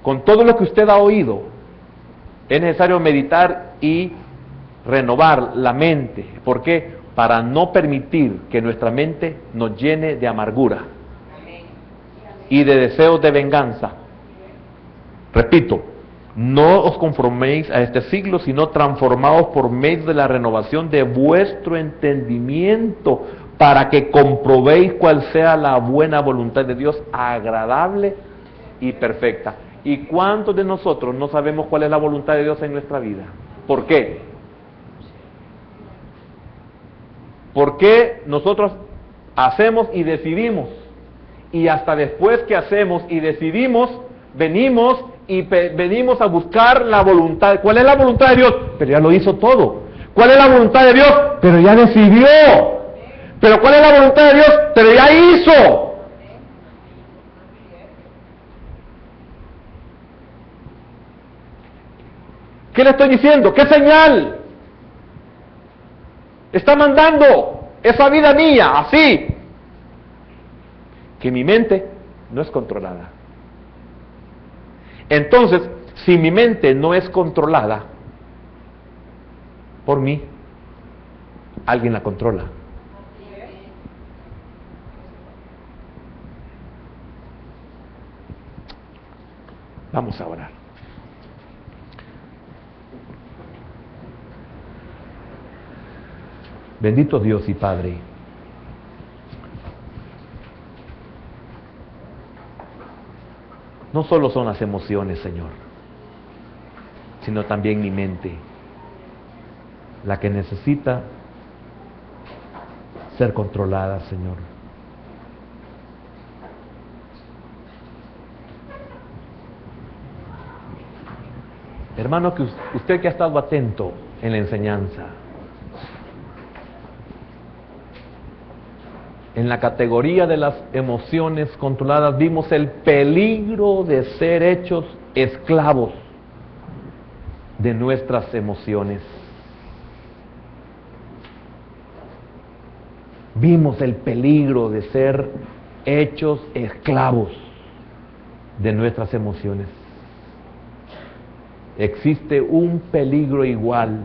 con todo lo que usted ha oído, es necesario meditar y renovar la mente. ¿Por qué? Para no permitir que nuestra mente nos llene de amargura y de deseos de venganza. Repito, no os conforméis a este siglo, sino transformaos por medio de la renovación de vuestro entendimiento, para que comprobéis cuál sea la buena voluntad de Dios, agradable y perfecta. ¿Y cuántos de nosotros no sabemos cuál es la voluntad de Dios en nuestra vida? ¿Por qué? ¿Por qué nosotros hacemos y decidimos. Y hasta después que hacemos y decidimos, venimos venimos a buscar la voluntad. ¿Cuál es la voluntad de Dios? Pero ya lo hizo todo. ¿Cuál es la voluntad de Dios? Pero ya decidió. Pero ¿cuál es la voluntad de Dios? Pero ya hizo. ¿Qué le estoy diciendo? ¿Qué señal está mandando esa vida mía? Así que mi mente no es controlada. Entonces, si mi mente no es controlada por mí, alguien la controla. Vamos a orar. Bendito Dios y Padre, no solo son las emociones, Señor, sino también mi mente, la que necesita ser controlada, Señor. Hermano, que usted que ha estado atento en la enseñanza, en la categoría de las emociones controladas, vimos el peligro de ser hechos esclavos de nuestras emociones. Vimos el peligro de ser hechos esclavos de nuestras emociones. Existe un peligro igual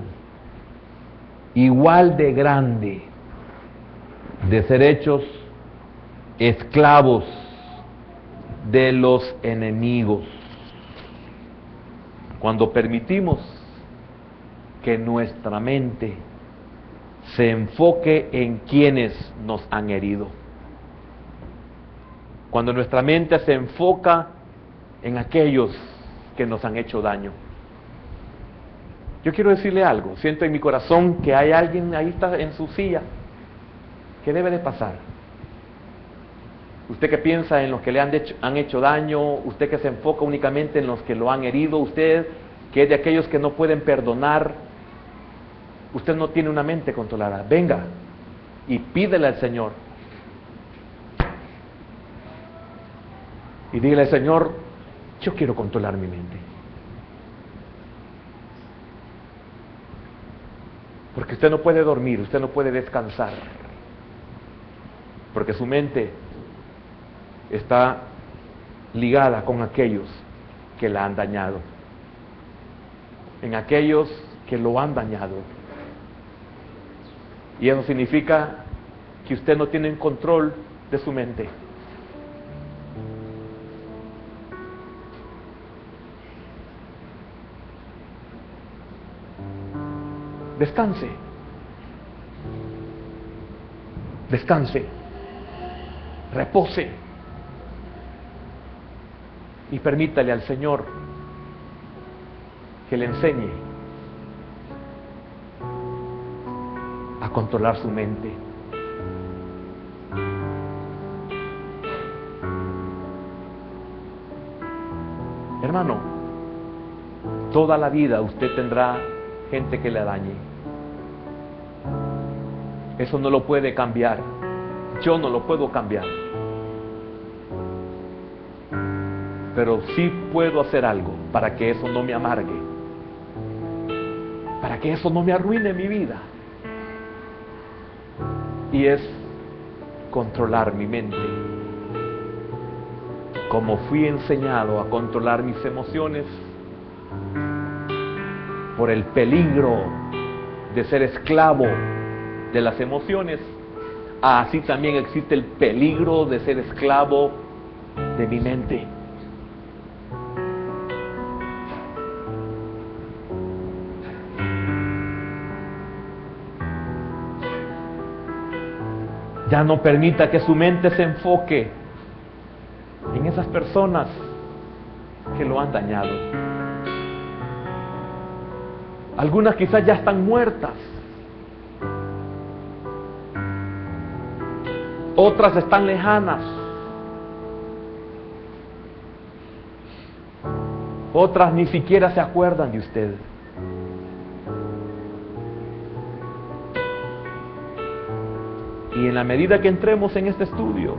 de grande, de ser hechos esclavos de los enemigos, cuando permitimos que nuestra mente se enfoque en quienes nos han herido. Cuando nuestra mente se enfoca en aquellos que nos han hecho daño. Yo quiero decirle algo, siento en mi corazón que hay alguien ahí está en su silla que debe de pasar. Usted que piensa en los que le han hecho daño, usted que se enfoca únicamente en los que lo han herido, usted que es de aquellos que no pueden perdonar, usted no tiene una mente controlada. Venga y pídele al Señor. Y dígale al Señor, yo quiero controlar mi mente. Porque usted no puede dormir, usted no puede descansar. Porque su mente está ligada con aquellos que la han dañado. En aquellos que lo han dañado. Y eso significa que usted no tiene control de su mente. Descanse. Descanse. Repose. Y permítale al Señor que le enseñe a controlar su mente. Hermano, toda la vida usted tendrá gente que le dañe. Eso no lo puede cambiar. Yo no lo puedo cambiar. Pero sí puedo hacer algo para que eso no me amargue, para que eso no me arruine mi vida. Y es controlar mi mente. Como fui enseñado a controlar mis emociones por el peligro de ser esclavo de las emociones, así también existe el peligro de ser esclavo de mi mente. Ya no permita que su mente se enfoque en esas personas que lo han dañado. Algunas quizás ya están muertas. Otras están lejanas. Otras ni siquiera se acuerdan de usted. Y en la medida que entremos en este estudio,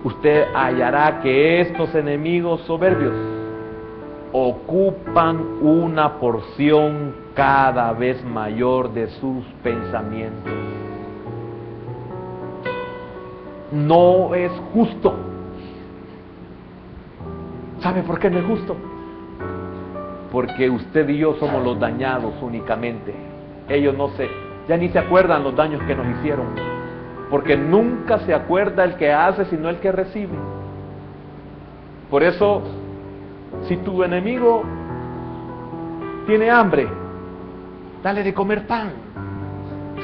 usted hallará que estos enemigos soberbios ocupan una porción cada vez mayor de sus pensamientos. No es justo. ¿Sabe por qué no es justo? Porque usted y yo somos los dañados únicamente. Ellos ya ni se acuerdan los daños que nos hicieron, porque nunca se acuerda el que hace, sino el que recibe. Por eso, si tu enemigo tiene hambre, dale de comer pan.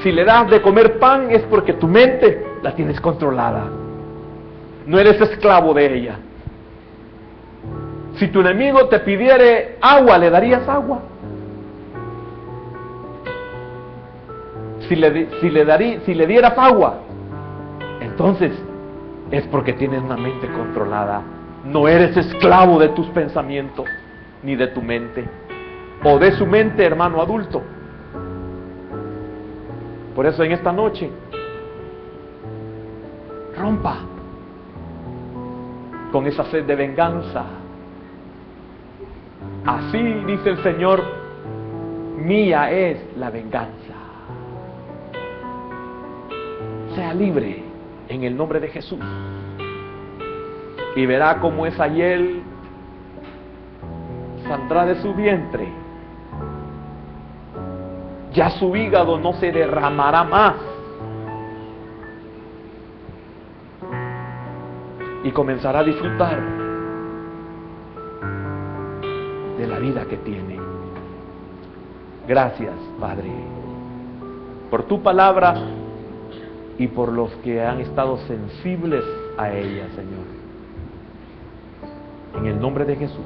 Si le das de comer pan es porque tu mente la tienes controlada. No eres esclavo de ella. Si tu enemigo te pidiere agua, ¿le darías agua? Si le dieras agua, entonces es porque tienes una mente controlada. No eres esclavo de tus pensamientos, ni de tu mente, o de su mente, hermano adulto. Por eso en esta noche, rompa con esa sed de venganza. Así dice el Señor: mía es la venganza. Sea libre en el nombre de Jesús. Y verá cómo esa hiel saldrá de su vientre. Ya su hígado no se derramará más. Y comenzará a disfrutar de la vida que tiene. Gracias, Padre, por tu palabra y por los que han estado sensibles a ella, Señor. En el nombre de Jesús.